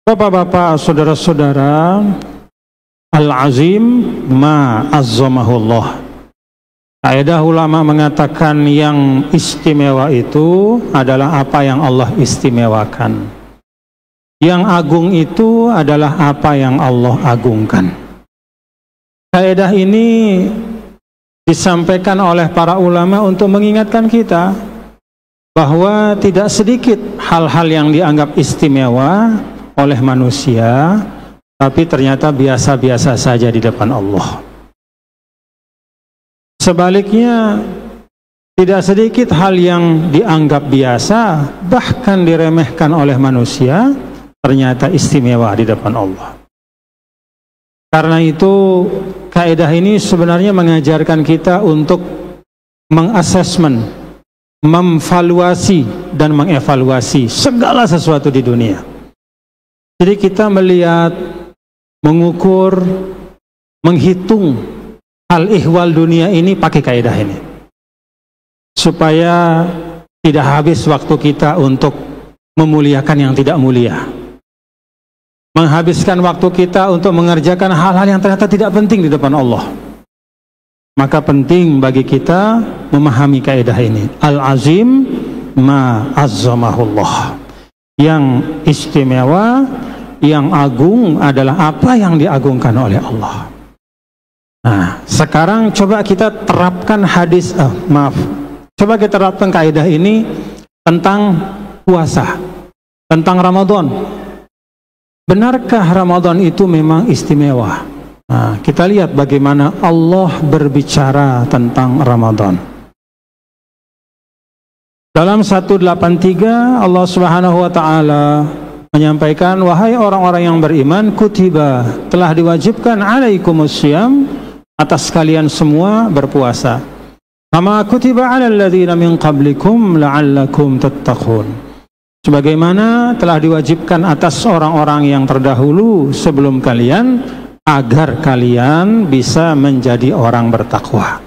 Bapak-bapak, saudara-saudara, al-azim ma azzamahullah. Kaidah ulama mengatakan yang istimewa itu adalah apa yang Allah istimewakan. Yang agung itu adalah apa yang Allah agungkan. Kaidah ini disampaikan oleh para ulama untuk mengingatkan kita bahwa tidak sedikit hal-hal yang dianggap istimewa oleh manusia, tapi ternyata biasa-biasa saja di depan Allah. Sebaliknya, tidak sedikit hal yang dianggap biasa, bahkan diremehkan oleh manusia, ternyata istimewa di depan Allah. Karena itu, kaidah ini sebenarnya mengajarkan kita untuk mengassessment, memvaluasi dan mengevaluasi segala sesuatu di dunia. Jadi kita melihat, mengukur, menghitung hal ihwal dunia ini pakai kaidah ini, supaya tidak habis waktu kita untuk memuliakan yang tidak mulia, menghabiskan waktu kita untuk mengerjakan hal-hal yang ternyata tidak penting di depan Allah. Maka penting bagi kita memahami kaidah ini, al-azim ma azzamahullah. Yang istimewa, yang agung adalah apa yang diagungkan oleh Allah. Nah, sekarang coba kita terapkan coba kita terapkan kaidah ini tentang puasa, tentang Ramadan. Benarkah Ramadan itu memang istimewa? Nah, kita lihat bagaimana Allah berbicara tentang Ramadan. Dalam 183 Allah Subhanahu wa taala menyampaikan, wahai orang-orang yang beriman, kutiba, telah diwajibkan alaikumussyam, atas kalian semua berpuasa. Kama kutiba 'alal ladzina min qablikum la'allakum tattaqun. Sebagaimana telah diwajibkan atas orang-orang yang terdahulu sebelum kalian, agar kalian bisa menjadi orang bertakwa.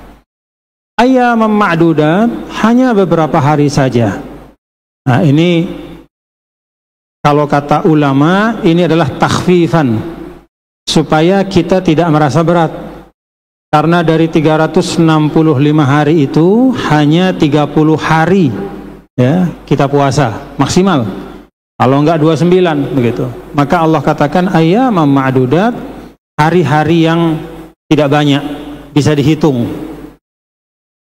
Ayyamam ma'dudat, hanya beberapa hari saja. Nah, ini kalau kata ulama, ini adalah takhfifan, supaya kita tidak merasa berat. Karena dari 365 hari itu hanya 30 hari ya kita puasa maksimal. Kalau enggak 29 begitu. Maka Allah katakan ayyamam ma'dudat, hari-hari yang tidak banyak, bisa dihitung.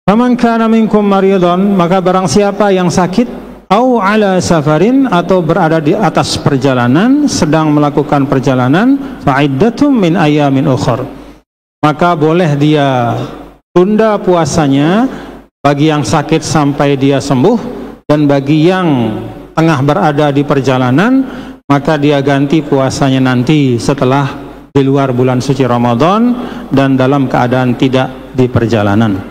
Faman kana minkum maridhan, maka barang siapa yang sakit, au ala safarin, atau berada di atas perjalanan, sedang melakukan perjalanan, fa'iddatum min ayyamin ukhar, maka boleh dia tunda puasanya bagi yang sakit sampai dia sembuh, dan bagi yang tengah berada di perjalanan, maka dia ganti puasanya nanti setelah di luar bulan suci Ramadan dan dalam keadaan tidak di perjalanan.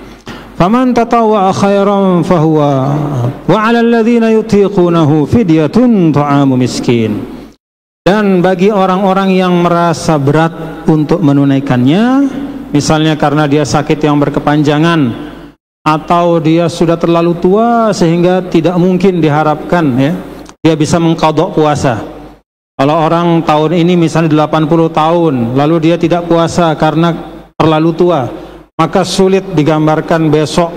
Faman tatawwa'a khairan fahuwa wa 'alal ladzina yutiqunahu fidyatun ta'amu miskin. Dan bagi orang-orang yang merasa berat untuk menunaikannya, misalnya karena dia sakit yang berkepanjangan, atau dia sudah terlalu tua sehingga tidak mungkin diharapkan ya dia bisa mengqadha puasa. Kalau orang tahun ini misalnya 80 tahun, lalu dia tidak puasa karena terlalu tua, maka sulit digambarkan besok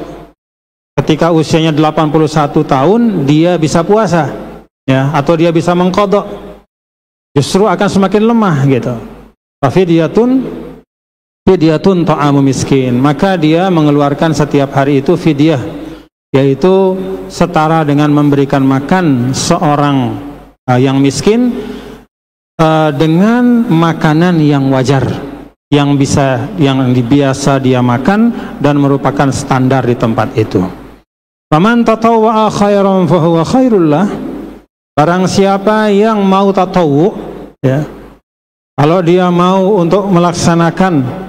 ketika usianya 81 tahun dia bisa puasa ya, atau dia bisa mengqadha. Justru akan semakin lemah gitu. Fidyatun ta'amu miskin, maka dia mengeluarkan setiap hari itu fidyah, yaitu setara dengan memberikan makan seorang yang miskin dengan makanan yang wajar, yang biasa dia makan dan merupakan standar di tempat itu. Faman tatawwa'a khairan fahuwa khairul lah. Barang siapa yang mau tatawwu ya, kalau dia mau untuk melaksanakan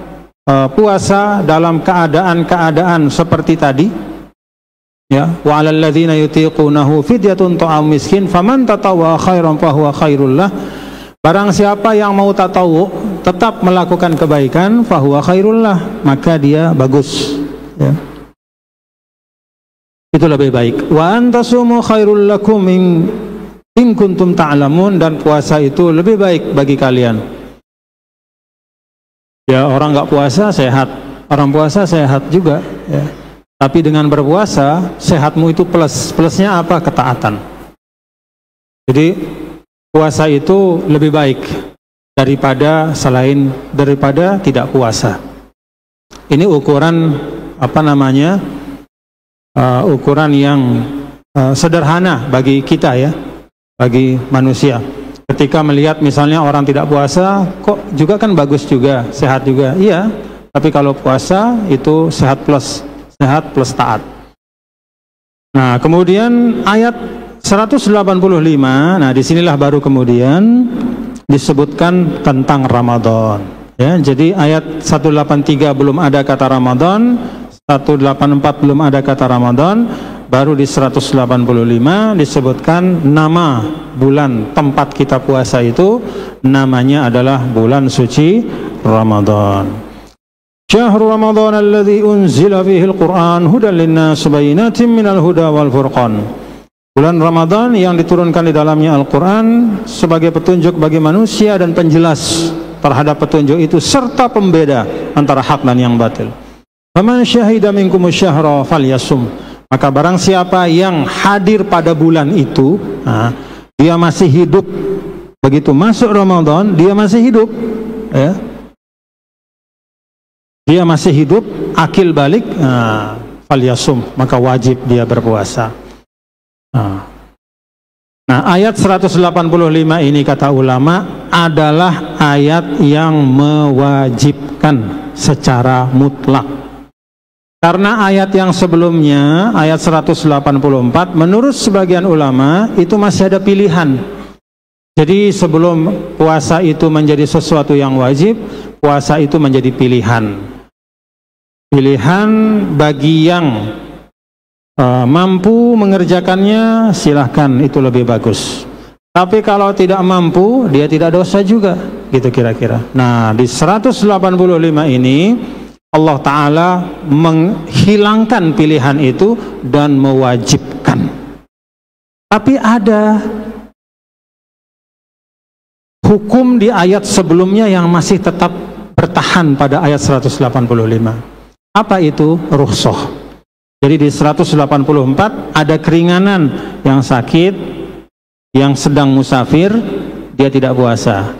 puasa dalam keadaan-keadaan seperti tadi ya, wa 'alal ladzina yutiqunahu fidyatun ta'am miskin faman tatawwa'a khairan fahuwa khairul lah. Barang siapa yang mau tatawwu, tetap melakukan kebaikan, fahuwa khairul lah, maka dia bagus ya. Itu lebih baik. Wa antasumu khairul lakum In kuntum ta'lamun, dan puasa itu lebih baik bagi kalian. Ya, orang nggak puasa sehat, orang puasa sehat juga, ya. Tapi dengan berpuasa, sehatmu itu plusnya apa? Ketaatan. Jadi puasa itu lebih baik daripada tidak puasa. Ini ukuran ukuran yang sederhana bagi kita, ya, bagi manusia. Ketika melihat misalnya orang tidak puasa, kok juga kan bagus juga, sehat juga. Iya, tapi kalau puasa itu sehat plus taat. Nah, kemudian ayat 185, nah disinilah baru kemudian disebutkan tentang Ramadan, ya. Jadi ayat 183 belum ada kata Ramadan, 184 belum ada kata Ramadan, baru di 185 disebutkan nama bulan tempat kita puasa itu, namanya adalah bulan suci Ramadan. Syahrul Ramadan alladzi unzila fihi al-Qur'an hudan lin-nas bayyinatin minal huda wal furqan. Bulan Ramadan yang diturunkan di dalamnya Al-Qur'an sebagai petunjuk bagi manusia dan penjelas terhadap petunjuk itu serta pembeda antara hak dan yang batil. Faman syahida minkumus syahra falyasum. Maka barang siapa yang hadir pada bulan itu, dia masih hidup, begitu masuk Ramadan dia masih hidup, ya. Dia masih hidup, akil balik, falyasum, maka wajib dia berpuasa. Nah, ayat 185 ini kata ulama adalah ayat yang mewajibkan secara mutlak. Karena ayat yang sebelumnya, ayat 184, menurut sebagian ulama itu masih ada pilihan. Jadi sebelum puasa itu menjadi sesuatu yang wajib, puasa itu menjadi pilihan. Pilihan bagi yang mampu mengerjakannya, silahkan, itu lebih bagus. Tapi kalau tidak mampu, dia tidak dosa juga, gitu kira-kira. Nah, di 185 ini Allah Ta'ala menghilangkan pilihan itu dan mewajibkan. Tapi ada hukum di ayat sebelumnya yang masih tetap bertahan pada ayat 185. Apa itu? Rukhsah. Jadi di 184 ada keringanan, yang sakit, yang sedang musafir, dia tidak puasa.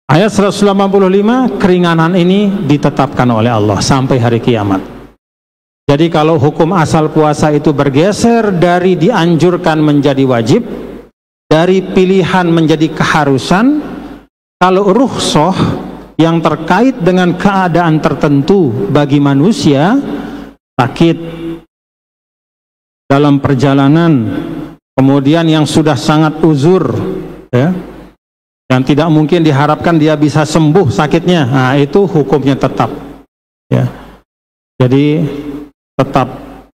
Ayat 185, keringanan ini ditetapkan oleh Allah sampai hari kiamat. Jadi kalau hukum asal puasa itu bergeser dari dianjurkan menjadi wajib, dari pilihan menjadi keharusan, kalau rukhsah yang terkait dengan keadaan tertentu bagi manusia, sakit, dalam perjalanan, kemudian yang sudah sangat uzur, ya, dan tidak mungkin diharapkan dia bisa sembuh sakitnya, nah itu hukumnya tetap, ya. Jadi tetap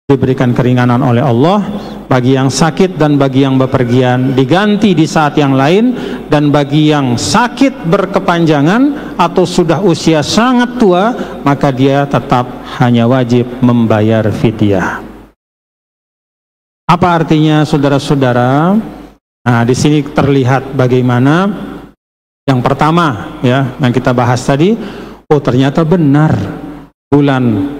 diberikan keringanan oleh Allah bagi yang sakit dan bagi yang bepergian, diganti di saat yang lain, dan bagi yang sakit berkepanjangan atau sudah usia sangat tua, maka dia tetap hanya wajib membayar fidyah. Apa artinya, saudara-saudara? Nah, di sini terlihat bagaimana yang pertama, ya, yang kita bahas tadi, oh ternyata benar bulan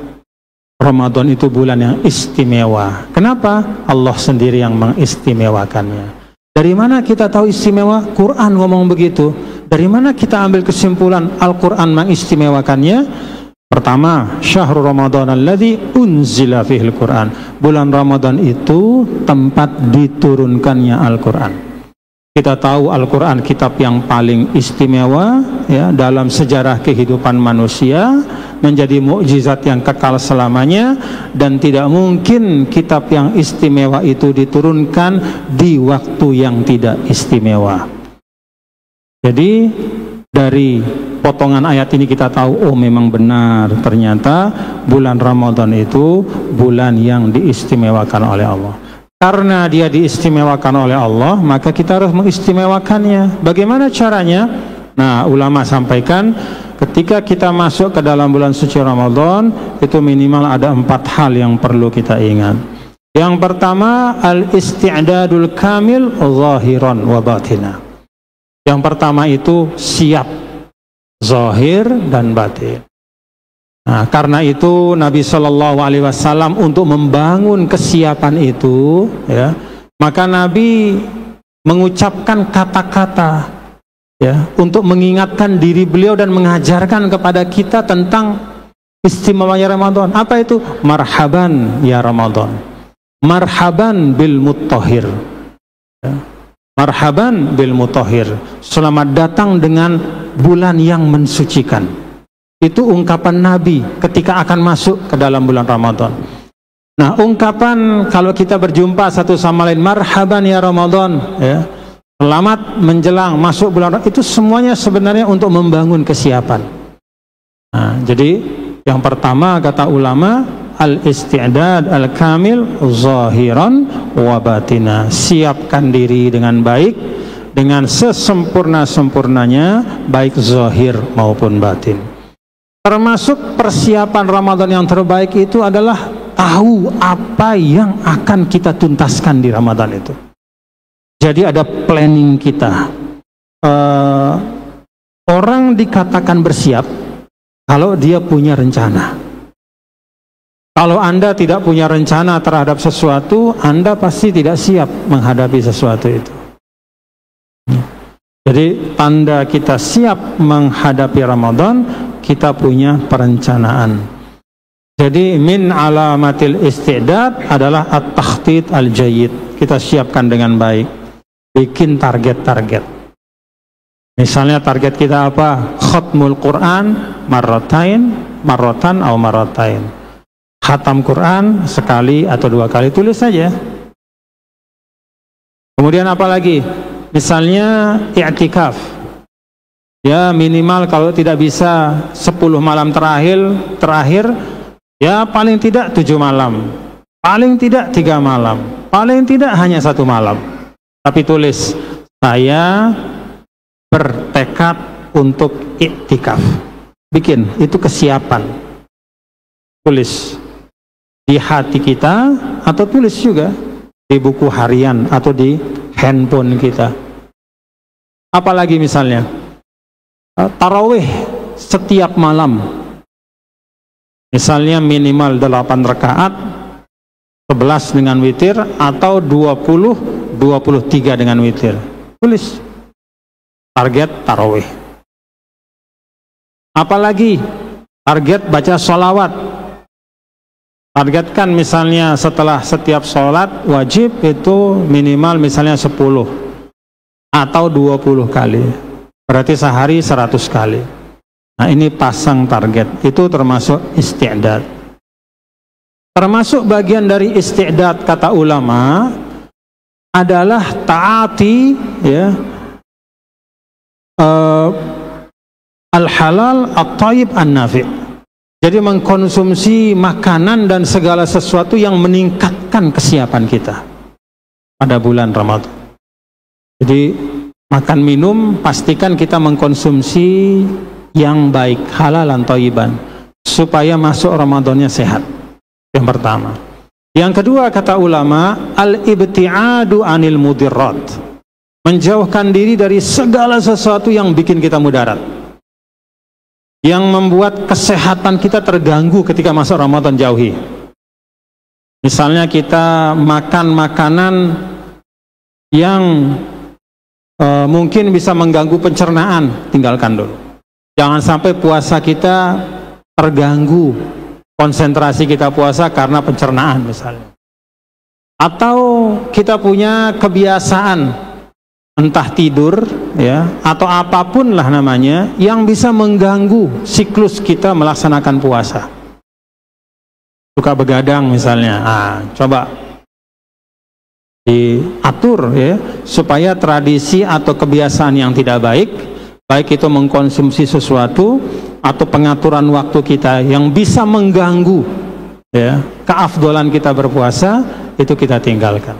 Ramadan itu bulan yang istimewa. Kenapa? Allah sendiri yang mengistimewakannya. Dari mana kita tahu istimewa? Quran ngomong begitu. Dari mana kita ambil kesimpulan Al-Quran mengistimewakannya? Pertama, syahrul Ramadan alladzi unzila fihil Quran. Bulan Ramadan itu tempat diturunkannya Al-Quran. Kita tahu Al-Quran kitab yang paling istimewa, ya, dalam sejarah kehidupan manusia, menjadi mukjizat yang kekal selamanya, dan tidak mungkin kitab yang istimewa itu diturunkan di waktu yang tidak istimewa. Jadi dari potongan ayat ini kita tahu, oh memang benar, ternyata bulan Ramadan itu bulan yang diistimewakan oleh Allah. Karena dia diistimewakan oleh Allah, maka kita harus mengistimewakannya. Bagaimana caranya? Nah, ulama sampaikan, ketika kita masuk ke dalam bulan suci Ramadan, itu minimal ada 4 hal yang perlu kita ingat. Yang pertama, al-isti'dadul kamil zahiran wa batina. Yang pertama itu siap zahir dan batin. Nah, karena itu Nabi Shallallahu Alaihi Wasallam untuk membangun kesiapan itu, ya, maka Nabi mengucapkan kata-kata, ya, untuk mengingatkan diri beliau dan mengajarkan kepada kita tentang istimewanya Ramadan. Apa itu? Marhaban ya Ramadan, marhaban bil muttahir, ya. Marhaban bil muttahir, selamat datang dengan bulan yang mensucikan. Itu ungkapan Nabi ketika akan masuk ke dalam bulan Ramadan. Nah, ungkapan kalau kita berjumpa satu sama lain, marhaban ya Ramadan, ya, selamat menjelang masuk bulan Ramadan, itu semuanya sebenarnya untuk membangun kesiapan. Nah, jadi yang pertama kata ulama, al-isti'dad al-kamil zahiran wa batina. Siapkan diri dengan baik, dengan sesempurna-sempurnanya, baik zahir maupun batin. Termasuk persiapan Ramadan yang terbaik itu adalah tahu apa yang akan kita tuntaskan di Ramadan itu. Jadi ada planning kita. Orang dikatakan bersiap kalau dia punya rencana. Kalau Anda tidak punya rencana terhadap sesuatu, Anda pasti tidak siap menghadapi sesuatu itu. Jadi tanda kita siap menghadapi Ramadan, kita punya perencanaan. Jadi min alamatil isti'dad adalah at-takhtid al-jayyid. Kita siapkan dengan baik, bikin target-target. Misalnya target kita apa? Khatmul Quran marratan atau marratain. Khatam Quran sekali atau dua kali, tulis saja. Kemudian apa lagi? Misalnya i'tikaf. Ya minimal kalau tidak bisa 10 malam terakhir, ya paling tidak 7 malam, paling tidak 3 malam, paling tidak hanya 1 malam. Tapi tulis, saya bertekad untuk i'tikaf. Bikin, itu kesiapan. Tulis di hati kita, atau tulis juga di buku harian atau di handphone kita. Apalagi misalnya tarawih setiap malam, misalnya minimal 8 rakaat, 11 dengan witir, atau 20-23 dengan witir. Tulis target tarawih. Apalagi target baca sholawat. Targetkan misalnya setelah setiap sholat wajib itu minimal misalnya 10 atau 20 kali. Berarti sehari 100 kali. Nah, ini pasang target. Itu termasuk isti'dad. Termasuk bagian dari isti'dad kata ulama adalah taati, ya, al-halal at-thayyib an-nafi'. Jadi mengkonsumsi makanan dan segala sesuatu yang meningkatkan kesiapan kita pada bulan Ramadan. Jadi makan minum pastikan kita mengkonsumsi yang baik, halalan thayyiban, supaya masuk Ramadannya sehat. Yang pertama. Yang kedua kata ulama, al-ibti'adu anil mudirrat. Menjauhkan diri dari segala sesuatu yang bikin kita mudarat, yang membuat kesehatan kita terganggu ketika masuk Ramadan, jauhi. Misalnya kita makan makanan yang mungkin bisa mengganggu pencernaan, tinggalkan dulu. Jangan sampai puasa kita terganggu, konsentrasi kita puasa karena pencernaan misalnya. Atau kita punya kebiasaan, entah tidur, ya, atau apapun lah namanya, yang bisa mengganggu siklus kita melaksanakan puasa. Suka begadang misalnya, coba diatur, ya, supaya tradisi atau kebiasaan yang tidak baik, baik itu mengkonsumsi sesuatu atau pengaturan waktu kita yang bisa mengganggu, ya, keafdolan kita berpuasa, itu kita tinggalkan.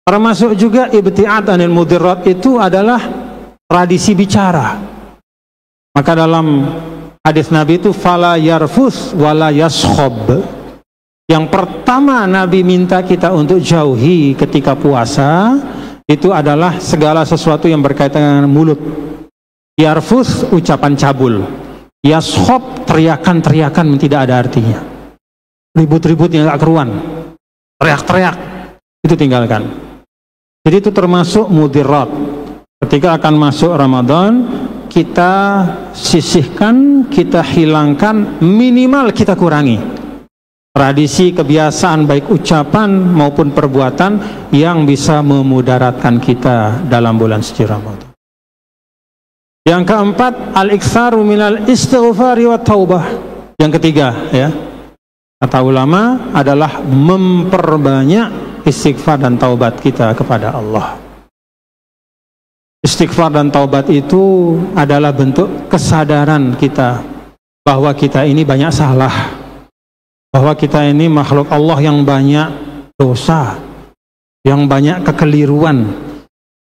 Termasuk juga ibti'ad anil mudirrat itu adalah tradisi bicara. Maka dalam hadis Nabi itu fala yarfus wala yaskhab. Yang pertama Nabi minta kita untuk jauhi ketika puasa itu adalah segala sesuatu yang berkaitan dengan mulut. Yarfus, ucapan cabul. Yashob, teriakan-teriakan tidak ada artinya. Ribut-ribut yang gak keruan, teriak-teriak, itu tinggalkan. Jadi itu termasuk mudirat. Ketika akan masuk Ramadan, kita sisihkan, kita hilangkan, minimal kita kurangi tradisi, kebiasaan, baik ucapan maupun perbuatan yang bisa memudaratkan kita dalam bulan suci Ramadan. Yang keempat, al-iktsaru minal istighfari wa taubah. Yang ketiga, ya, kata ulama adalah memperbanyak istighfar dan taubat kita kepada Allah. Istighfar dan taubat itu adalah bentuk kesadaran kita bahwa kita ini banyak salah, bahwa kita ini makhluk Allah yang banyak dosa, yang banyak kekeliruan,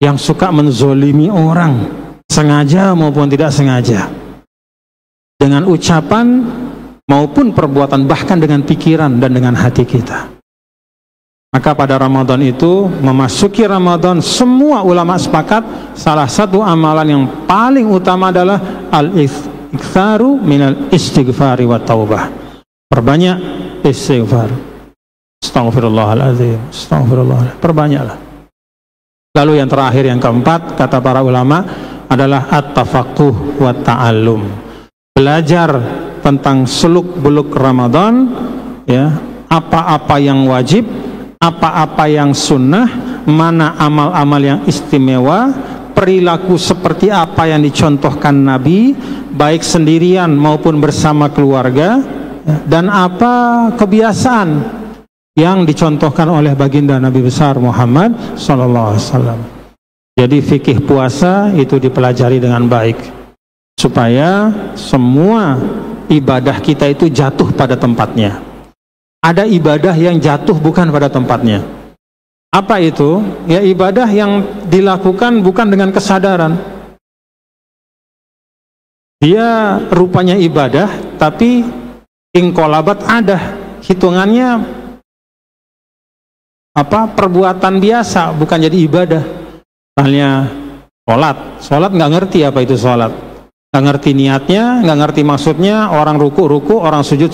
yang suka menzolimi orang, sengaja maupun tidak sengaja, dengan ucapan maupun perbuatan, bahkan dengan pikiran dan dengan hati kita. Maka pada Ramadan itu, memasuki Ramadan, semua ulama sepakat salah satu amalan yang paling utama adalah al-iktsaru minal istighfari wa taubah. Perbanyak istighfar. Astaghfirullahaladzim, astaghfirullah. Perbanyaklah. Lalu yang terakhir, yang keempat, kata para ulama adalah at-tafaqquh wa ta'allum. Belajar tentang seluk-beluk Ramadan, ya, apa-apa yang wajib, apa-apa yang sunnah, mana amal-amal yang istimewa, perilaku seperti apa yang dicontohkan Nabi, baik sendirian maupun bersama keluarga, dan apa kebiasaan yang dicontohkan oleh baginda Nabi besar Muhammad SAW. Jadi fikih puasa itu dipelajari dengan baik, supaya semua ibadah kita itu jatuh pada tempatnya. Ada ibadah yang jatuh bukan pada tempatnya. Apa itu? Ya, ibadah yang dilakukan bukan dengan kesadaran. Dia rupanya ibadah, tapi ingkolabat ada, hitungannya apa, perbuatan biasa, bukan jadi ibadah. Misalnya sholat nggak ngerti apa itu sholat, nggak ngerti niatnya, nggak ngerti maksudnya, orang ruku, orang sujud,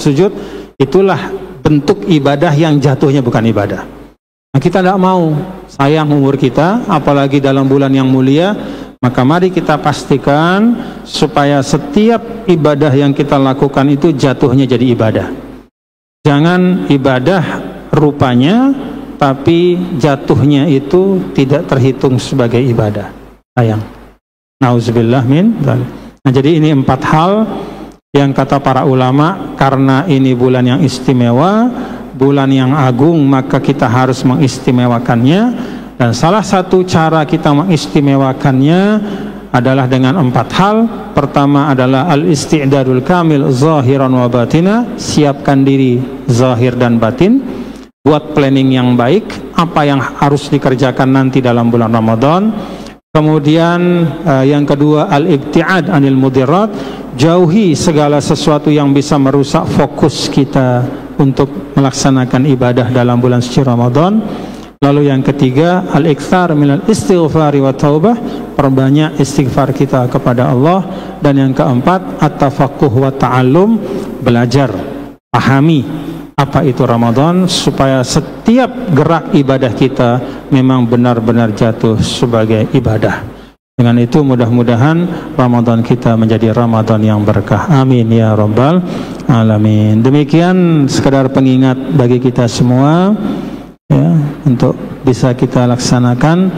itulah bentuk ibadah yang jatuhnya bukan ibadah. Nah, kita tidak mau, sayang umur kita, apalagi dalam bulan yang mulia. Maka mari kita pastikan supaya setiap ibadah yang kita lakukan itu jatuhnya jadi ibadah. Jangan ibadah rupanya, tapi jatuhnya itu tidak terhitung sebagai ibadah. Sayang. Nauzubillah min dzalik. Nah, jadi ini 4 hal yang kata para ulama, karena ini bulan yang istimewa, bulan yang agung, maka kita harus mengistimewakannya. Dan salah satu cara kita mengistimewakannya adalah dengan 4 hal. Pertama adalah al-isti'dadul kamil zahiran wa batina, siapkan diri zahir dan batin, buat planning yang baik, apa yang harus dikerjakan nanti dalam bulan Ramadan. Kemudian yang kedua, al-ibti'ad anil mudirat, jauhi segala sesuatu yang bisa merusak fokus kita untuk melaksanakan ibadah dalam bulan suci Ramadan. Lalu yang ketiga, al-iktsar minal istighfari wa taubah, perbanyak istighfar kita kepada Allah. Dan yang keempat, at-tafaqquh wa ta'allum, belajar, pahami apa itu Ramadan, supaya setiap gerak ibadah kita memang benar-benar jatuh sebagai ibadah. Dengan itu mudah-mudahan Ramadan kita menjadi Ramadan yang berkah. Amin ya rabbal alamin. Demikian sekedar pengingat bagi kita semua, ya, untuk bisa kita laksanakan.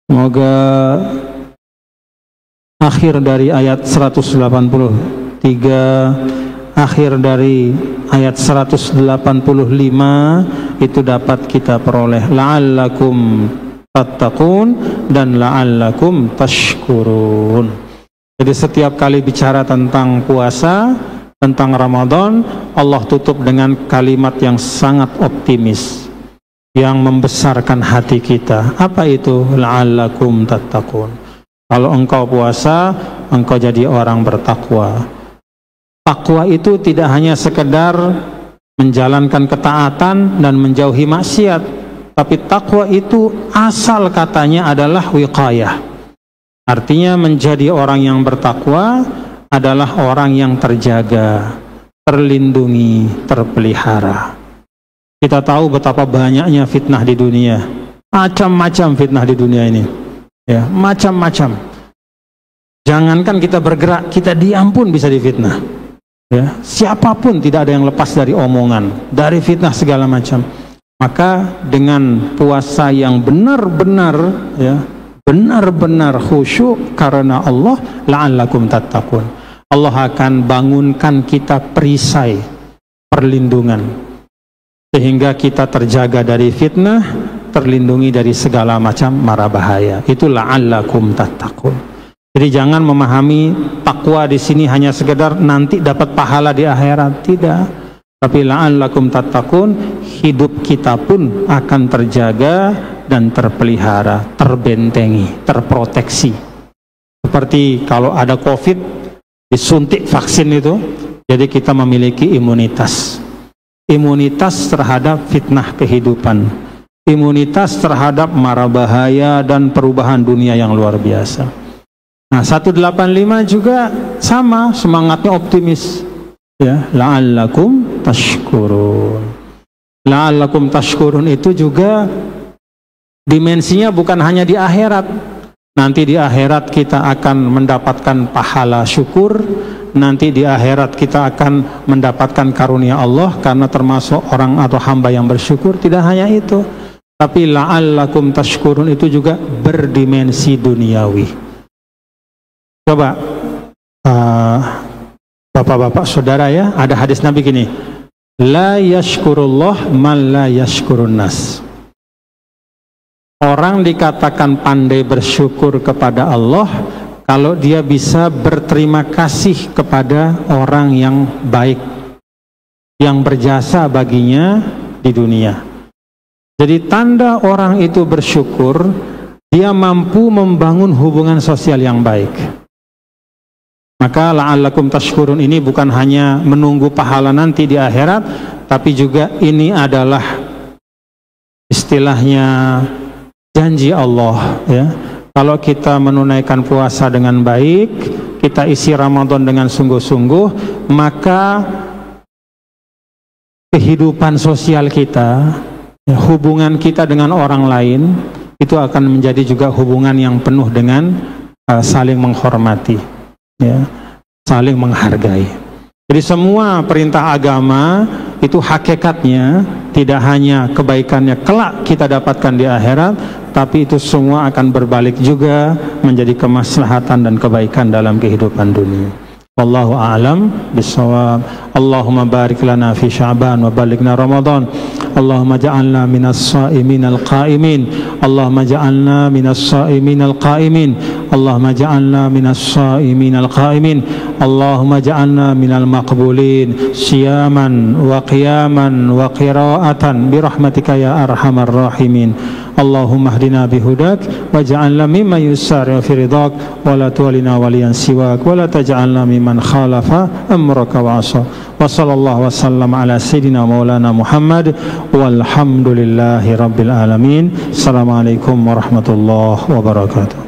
Semoga akhir dari ayat 183, akhir dari ayat 185 itu dapat kita peroleh. La'allakum tattaqun dan la'allakum tashkurun. Jadi setiap kali bicara tentang puasa, tentang Ramadan, Allah tutup dengan kalimat yang sangat optimis, yang membesarkan hati kita. Apa itu? La'allakum tattaqun. Kalau engkau puasa, engkau jadi orang bertakwa. Takwa itu tidak hanya sekedar menjalankan ketaatan dan menjauhi maksiat. Tapi takwa itu asal katanya adalah wiqayah. Artinya menjadi orang yang bertakwa adalah orang yang terjaga, terlindungi, terpelihara. Kita tahu betapa banyaknya fitnah di dunia. Macam-macam fitnah di dunia ini. Ya, macam-macam. Jangankan kita bergerak, kita diam pun bisa difitnah. Ya, siapapun tidak ada yang lepas dari omongan, dari fitnah segala macam. Maka dengan puasa yang benar-benar, ya, benar-benar khusyuk karena Allah, la'allakum tattaqun. Allah akan bangunkan kita perisai perlindungan sehingga kita terjaga dari fitnah, terlindungi dari segala macam mara bahaya. Itu la'allakum tattaqun. Jadi jangan memahami takwa di sini hanya sekedar nanti dapat pahala di akhirat, tidak. Tapi la'allakum tattaqun, hidup kita pun akan terjaga dan terpelihara, terbentengi, terproteksi. Seperti kalau ada COVID, disuntik vaksin itu, jadi kita memiliki imunitas. Imunitas terhadap fitnah kehidupan, imunitas terhadap mara bahaya dan perubahan dunia yang luar biasa. Nah, 185 juga sama, semangatnya optimis. Ya, la'allakum tashkurun. La'allakum tashkurun itu juga dimensinya bukan hanya di akhirat. Nanti di akhirat kita akan mendapatkan pahala syukur. Nanti di akhirat kita akan mendapatkan karunia Allah karena termasuk orang atau hamba yang bersyukur. Tidak hanya itu, tapi la'allakum tashkurun itu juga berdimensi duniawi. Coba bapak-bapak saudara ya, ada hadis Nabi gini, la yashkurullah man la yashkurun nas. Orang dikatakan pandai bersyukur kepada Allah kalau dia bisa berterima kasih kepada orang yang baik, yang berjasa baginya di dunia. Jadi tanda orang itu bersyukur, dia mampu membangun hubungan sosial yang baik. Maka la'allakum tashkurun ini bukan hanya menunggu pahala nanti di akhirat, tapi juga ini adalah istilahnya janji Allah, ya. Kalau kita menunaikan puasa dengan baik, kita isi Ramadan dengan sungguh-sungguh, maka kehidupan sosial kita, ya, hubungan kita dengan orang lain itu akan menjadi juga hubungan yang penuh dengan saling menghormati, ya, saling menghargai. Jadi semua perintah agama itu hakikatnya tidak hanya kebaikannya kelak kita dapatkan di akhirat, tapi itu semua akan berbalik juga menjadi kemaslahatan dan kebaikan dalam kehidupan dunia. Wallahu a'lam bishawab. Allahumma barik lana fi Sya'ban wa balighna Ramadan. Allahumma ja'alna minas sha'imin al-qa'imin. Allahumma ja'alna minas sha'imin al-qa'imin. Allahumma ja'alna minas sha'imin al-qa'imin. Allahumma ja'alna minal maqbulin siyaman wa qiyaman wa qira'atan birahmatika ya arhamar rahimin. Allahumma hdina bihudak waj'alna mimman yusari'u fi ridak wa la tuwalina waliyan siwak wa la taj'alna mimman khalafa amraka wa asa. Wa sallallahu wasallam ala sayyidina maulana Muhammad walhamdulillahi rabbil alamin. Assalamualaikum warahmatullahi wabarakatuh.